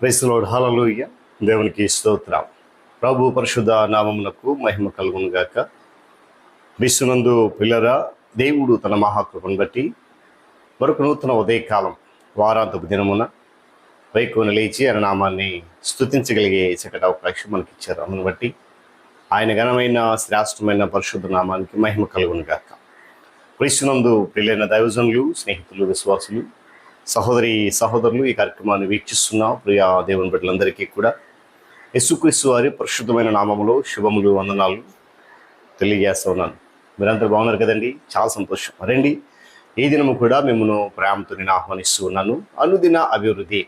Price the lord, హల్లెలూయా. దేవునికి స్తోత్రం. ప్రభు పరిశుద్ధ నామమునకు మహిమ కలుగును గాక. క్రీస్తునందు పిల్లరా, దేవుడు తన మహాకృపను బట్టి మరొక నూతన ఉదయకాలం వారాంతపు దినమున వైకుని లేచి ఆయన నామాన్ని స్తుతించగలిగే చక్కటి అవకాశం మనకిచ్చారు. అందును బట్టి ఆయన ఘనమైన శ్రేష్టమైన పరిశుద్ధ నామానికి మహిమ కలుగును గాక. క్రీస్తునందు ప్రియులైన దైవజనులు, స్నేహితులు, విశ్వాసులు, సహోదరులు ఈ కార్యక్రమాన్ని వీక్షిస్తున్న ప్రియ దేవుని బిడ్డలందరికీ కూడా యేసుక్రీస్తు వారి పరిశుద్ధమైన నామములో శుభములు, వందనాలు తెలియజేస్తూ ఉన్నాను. మీరందరూ బాగున్నారు కదండి? చాలా సంతోషం. రండి, ఈ దినము కూడా మిమ్మల్ని ప్రేమతో నేను ఆహ్వానిస్తూ ఉన్నాను. అనుదిన అభివృద్ధి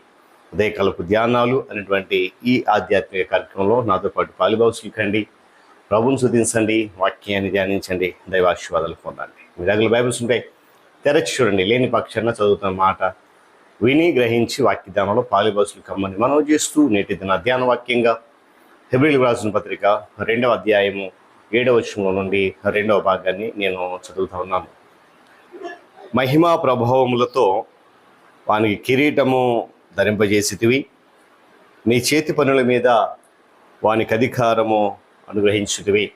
ఉదయకాలపు ధ్యానాలు అనేటువంటి ఈ ఆధ్యాత్మిక కార్యక్రమంలో నాతో పాటు పాలుభావసులు కండి, ప్రభుని స్తుతించండి, వాక్యాన్ని ధ్యానించండి, దైవాశీర్వాదాలు పొందండి. మీ దగ్గర బైబిల్స్ ఉంటాయి, తెరచి చూడండి. లేని పక్షాన చదువుతున్న మాట విని గ్రహించి వాక్య ధ్యానంలో పాలుభావసులు కమ్మని మనం చేస్తూ నేటి దిన ధ్యాన వాక్యంగా హెబ్రీయులకు రాసిన పత్రిక 2వ అధ్యాయము 7వ వచనం నుండి 2వ భాగాన్ని నేను చదువుతా ఉన్నాను. మహిమా ప్రభావములతో వానికి కిరీటము ధరింపజేసితివి, నీ చేతి పనుల మీద వానికి అధికారము అనుగ్రహించుటివి.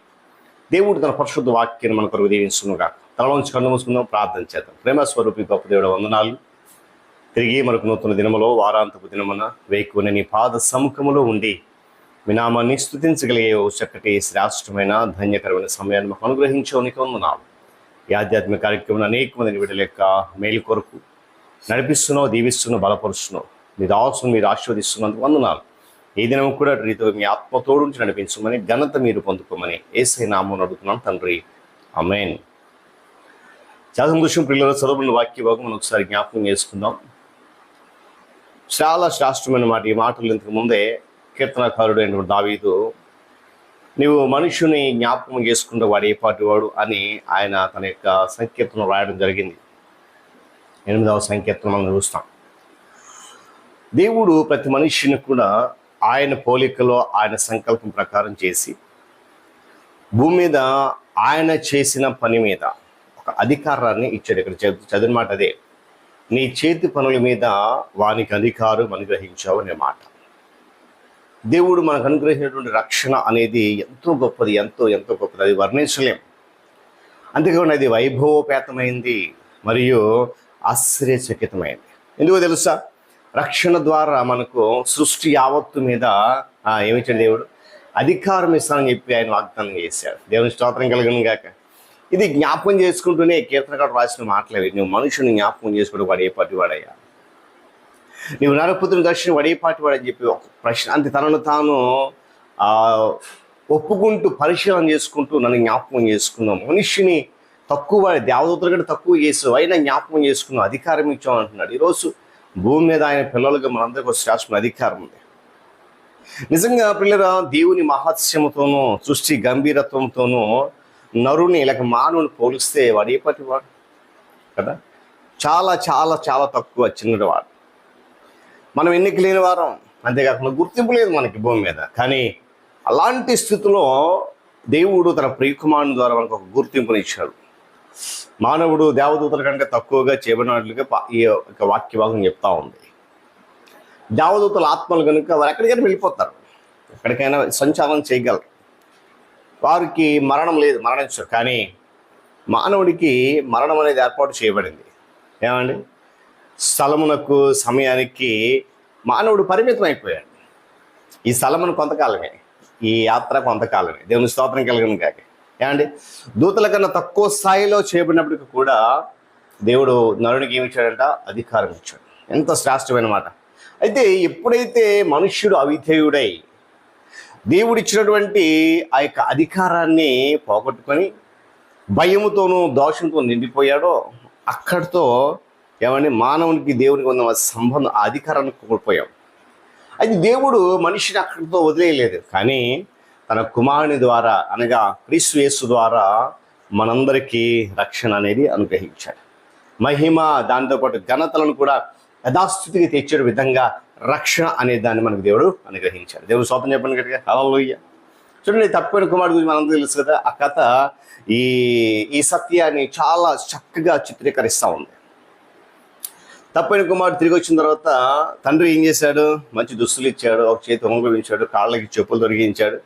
దేవుడు తన పరిశుద్ధ వాక్యాన్ని మన కొరకు దీవించునుగా. తలలోంచి కన్ను మూసుకుందాం, ప్రార్థన చేద్దాం. ప్రేమ స్వరూపి గొప్ప దేవుడు, వందనాలు. తిరిగి మరొక నూతన దినములో వారాంతపు దినమున వేకుని నీ పాద సముఖములో ఉండి మీ నామాన్ని స్తుతించగలిగే ఓ చక్కటి శ్రేష్టమైన ధన్యకరమైన సమయాన్ని మాకు అనుగ్రహించే నీకు వందనాలు. ఈ ఆధ్యాత్మిక కార్యక్రమం అనేక మందిని వీటి లెక్క మేలు కొరకు నడిపిస్తున్నావు, దీవిస్తున్నావు, బలపరుస్తున్నావు. మీ దాసును మీరు ఆశీర్వదిస్తున్నందుకు వందనాలు. ఈ దినం కూడా రీతిలో మీ ఆత్మతోడు నుంచి నడిపించమని, ఘనత మీరు పొందుకోమని యేసయ్య నామమున అడుగుతున్నాం తండ్రి, ఆమేన్. చాలా సంతోషం. పిల్లల చదువుకున్న వాక్య భాగం మనం ఒకసారి జ్ఞాపకం చేసుకుందాం. చాలా శ్రేష్టమైన మాట. ఈ మాటలు ఇంతకు ముందే కీర్తనకారుడు అయినటువంటి దావీదు, నీవు మనుషుని జ్ఞాపకం చేసుకుంటే వాడు ఏ పాటి వాడు అని ఆయన తన యొక్క సంకీర్తనం రాయడం జరిగింది. 8వ సంకీర్తనం మనం చూస్తాం. దేవుడు ప్రతి మనిషిని కూడా ఆయన పోలికలో ఆయన సంకల్పం ప్రకారం చేసి భూమి మీద ఆయన చేసిన పని మీద ఒక అధికారాన్ని ఇచ్చాడు. ఇక్కడ చదివిన మాట అదే, నీ చేతి పనుల మీద వానికి అధికారం అనుగ్రహించావు అనే మాట. దేవుడు మనకు అనుగ్రహించినటువంటి రక్షణ అనేది ఎంతో గొప్పది, ఎంతో ఎంతో గొప్పది. అది వర్ణించలేం. అంతేకాకుండా అది వైభవోపేతమైంది మరియు ఆశ్చర్యచకితమైంది. ఎందుకో తెలుసా? రక్షణ ద్వారా మనకు సృష్టి యావత్తు మీద ఏమిచ్చాడు దేవుడు? అధికారం ఇస్తానని చెప్పి ఆయన వాగ్దానం చేశాడు. దేవుని స్తోత్రం కలుగును గాక. ఇది జ్ఞాపకం చేసుకుంటూనే కీర్తనకారుడు రాసిన మాటలేవి. నువ్వు మనుషుని జ్ఞాపకం చేసుకుంటూ వాడు ఏ పాటి వాడయ్యా, నువ్వు నరపుత్రుని దర్శనం వాడు ఏ పాటి వాడని చెప్పి ఒక ప్రశ్న అంతే తనను తాను ఒప్పుకుంటూ పరిశీలన చేసుకుంటూ నన్ను జ్ఞాపకం చేసుకున్నాం. మనిషిని తక్కువ వాడి దేవదూతల కంటే తక్కువ చేసావు, అయినా జ్ఞాపకం చేసుకున్నావు, అధికారం ఇచ్చావు అంటున్నాడు. ఈరోజు భూమి మీద ఆయన పిల్లలుగా మనందరికీ ఒక శ్రేష్టమైన అధికారం ఉంది. నిజంగా పిల్లల దేవుని మహత్స్యముతోనూ సృష్టి గంభీరత్వంతోనూ నరుని లేక మానవుని పోలిస్తే వాడు ఏ పాటి వాడు కదా? చాలా చాలా చాలా తక్కువ, చిన్నటి వాడు. మనం ఎన్నిక లేని వారం, అంతేకాకుండా గుర్తింపు లేదు మనకి భూమి మీద. కానీ అలాంటి స్థితిలో దేవుడు తన ప్రియకుమారుని ద్వారా మనకు ఒక గుర్తింపునిచ్చాడు. మానవుడు దేవదూతల కంటే తక్కువగా చేయబడినట్లుగా ఈ యొక్క వాక్య భాగం చెప్తా ఉంది. దేవదూతల ఆత్మలు కనుక వారు ఎక్కడికైనా వెళ్ళిపోతారు, ఎక్కడికైనా సంచాలనం చేయగలరు. వారికి మరణం లేదు, మరణించరు. కానీ మానవుడికి మరణం అనేది ఏర్పాటు చేయబడింది. ఏమండి? స్థలమునకు సమయానికి మానవుడు పరిమితం అయిపోయాడు. ఈ స్థలమును కొంతకాలమే, ఈ యాత్ర కొంతకాలమే. దేవుని స్తోత్రం కలుగును కాక. ఏమండి? దూతల కన్నా తక్కువ స్థాయిలో చేయబడినప్పటికీ కూడా దేవుడు నరునికి ఏమి ఇచ్చాడంట? అధికారం ఇచ్చాడు. ఎంత శ్రేష్టమైన మాట. అయితే ఎప్పుడైతే మనుష్యుడు అవిధేయుడై దేవుడిచ్చినటువంటి ఆ యొక్క అధికారాన్ని పోగొట్టుకొని భయముతోనూ దోషంతో నిండిపోయాడో అక్కడితో ఏమని మానవునికి దేవునికి ఉన్న సంబంధం, ఆ అధికారాన్ని కోల్పోయాం. అయితే దేవుడు మనిషిని అక్కడితో వదిలేయలేదు, కానీ తన కుమారుని ద్వారా అనగా క్రీస్తు యేసు ద్వారా మనందరికీ రక్షణ అనేది అనుగ్రహించాడు. మహిమ దాంతోపాటు ఘనతలను కూడా యథాస్థితికి తెచ్చే విధంగా రక్షణ అనే దాన్ని మనకు దేవుడు అనుగ్రహించాడు. దేవుడు స్తోత్రం చెప్పండి గట్టిగా, హల్లెలూయా. చూడండి, తప్పిపోయిన కుమారుడు గురించి మనందరూ తెలుసు కదా. ఆ కథ ఈ సత్యాన్ని చాలా చక్కగా చిత్రీకరిస్తూ ఉంది. తప్పైన కుమారుడు తిరిగి వచ్చిన తర్వాత తండ్రి ఏం చేశాడు? మంచి దుస్తులు ఇచ్చాడు, ఒక చేతి ఉంగరం ఇచ్చాడు, కాళ్ళకి చెప్పులు తొలగించాడు.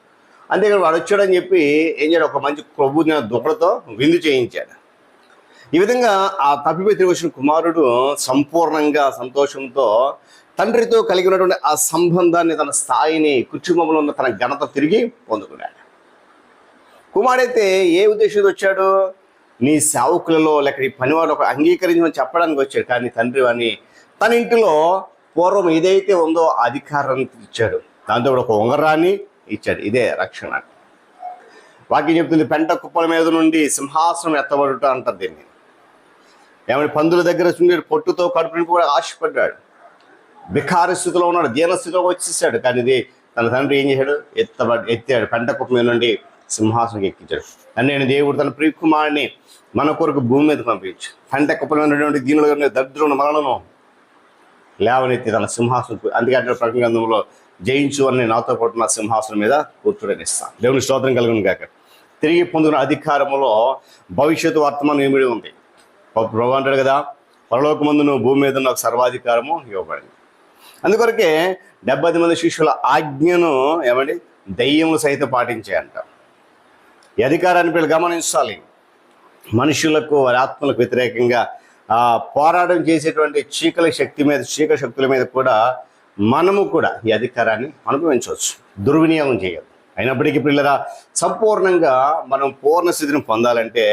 అంతేకాదు వాడు వచ్చాడని చెప్పి ఏం చేయడు, ఒక మంచి కొవ్వున దుప్పలతో విందు చేయించాడు. ఈ విధంగా ఆ తప్పిపోయి తిరిగి వచ్చిన కుమారుడు సంపూర్ణంగా సంతోషంతో తండ్రితో కలిగి ఉన్నటువంటి ఆ సంబంధాన్ని, తన స్థాయిని, కుటుంబంలో ఉన్న తన ఘనత తిరిగి పొందుకున్నాడు. కుమారుడైతే ఏ ఉద్దేశంతో వచ్చాడు? నీ సేవకులలో లేక నీ పనివాడు ఒక అంగీకరించమని చెప్పడానికి వచ్చాడు. కానీ తండ్రి అని తన ఇంటిలో పూర్వం ఏదైతే ఉందో అధికారాన్ని ఇచ్చాడు, దాంతో కూడా ఒక ఉంగరాన్ని ఇచ్చాడు. ఇదే రక్షణ. వాక్యం చెప్తుంది, పెంట కుప్పల మీద నుండి సింహాసనం ఎత్తబడుట అంటారు దీన్ని. ఏమైనా పందుల దగ్గర ఉండే పొట్టుతో కడుపు నింపు కూడా ఆశపడ్డాడు. బికారి స్థితిలో ఉన్నాడు, దీనస్థితిలో వచ్చేసాడు. కానీ ఇది తన తండ్రి ఏం చేశాడు? ఎత్తాడు, పెంట కుప్ప మీద నుండి సింహాసనం ఎక్కించాడు. అని నేను దేవుడు తన ప్రియకుమారుని మన కొరకు భూమి మీద పంపించు, పెంట కుప్పల మీద ఉన్నటువంటి దీనిలో దరిద్రం మరణను లేవనెత్తి తన సింహాసనం, అందుకంటే ప్రకటన గ్రంథంలో జయించు అని నాతో పాటు నా సింహాసనం మీద కూర్చోడని ఇస్తాను. దేవుని స్తోత్రం కలుగును గాక. తిరిగి పొందుకున్న అధికారంలో భవిష్యత్తు వర్తమానం ఏమిడి ఉంది. ప్రభు అంటాడు కదా, పరలోకమందు నువ్వు భూమి మీద నాకు సర్వాధికారము ఇవ్వబడింది. అందుకొరకే 70 మంది శిష్యుల ఆజ్ఞను ఏమండి దయ్యములు సైతం పాటించాయంట. ఈ అధికారాన్ని వీళ్ళు గమనించాలి. మనుషులకు, వారి ఆత్మలకు వ్యతిరేకంగా పోరాటం చేసేటువంటి చీకటి శక్తుల మీద కూడా మనము కూడా ఈ అధికారాన్ని అనుభవించవచ్చు, దుర్వినియోగం చేయదు. అయినప్పటికీ పిల్లరా, సంపూర్ణంగా మనం పూర్ణ స్థితిని పొందాలంటే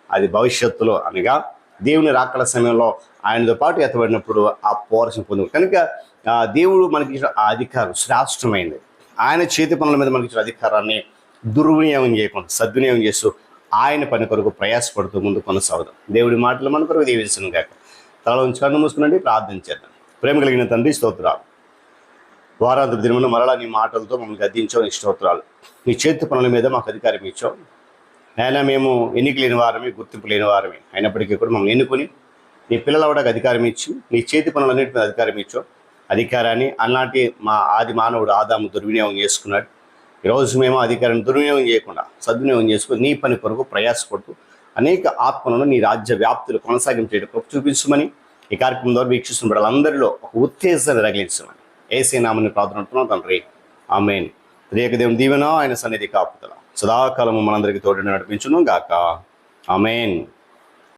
అది భవిష్యత్తులో అనగా దేవుని రాకడ సమయంలో ఆయనతో పాటు ఎత్తబడినప్పుడు ఆ పోరసం పొందు. కనుక దేవుడు మనకి ఇచ్చిన ఆ అధికారం శ్రేష్టమైనది. ఆయన చేతి పనుల మీద మనకి ఇచ్చిన అధికారాన్ని దుర్వినియోగం చేయకుండా సద్వినియోగం చేస్తూ ఆయన పని కొరకు ప్రయాసపడుతూ ముందు కొనసాగుదాం. దేవుడి మాటలు మన కొరకు దీవించను గాక. తల ఉంచి కన్ను మూసుకునండి, ప్రార్థన చేద్దాం. ప్రేమ కలిగిన తండ్రి, స్తోత్రాలు. వారాంతపు దినమున మరలా నీ మాటలతో మమ్మల్ని గద్దించావు. నీ స్తోత్రాలు. నీ చేతి పనుల మీద మాకు అధికారం ఇచ్చావు. అయినా మేము ఎన్నిక లేని వారమే, గుర్తింపు లేని వారమే. అయినప్పటికీ కూడా మమ్మల్ని ఎన్నుకొని నీ పిల్లల కూడా అధికారం ఇచ్చి నీ చేతి పనులన్నిటి మీద అధికారం ఇచ్చావు. అధికారాన్ని అన్నాటి మా ఆది మానవుడు ఆదాము దుర్వినియోగం చేసుకున్నాడు. ఈరోజు మేము అధికారాన్ని దుర్వినియోగం చేయకుండా సద్వినియోగం చేసుకుని నీ పని కొరకు ప్రయాసపడుతూ అనేక ఆత్మలను నీ రాజ్య వ్యాప్తులు కొనసాగించేటప్పుడు చూపించమని ఈ కార్యక్రమం ద్వారా వీక్షిస్తున్న బిడ్డలందరిలో ఒక ఉత్తేజాన్ని రగిలించమని యేసే నామమున ప్రార్థన అంటున్నాం తండ్రి, ఆమేన్. దేవుని దీవెన, ఆయన సన్నిధి కాపుదల సదాకాలము మనందరికీ తోడు నడిపించును గాక. ఆమేన్.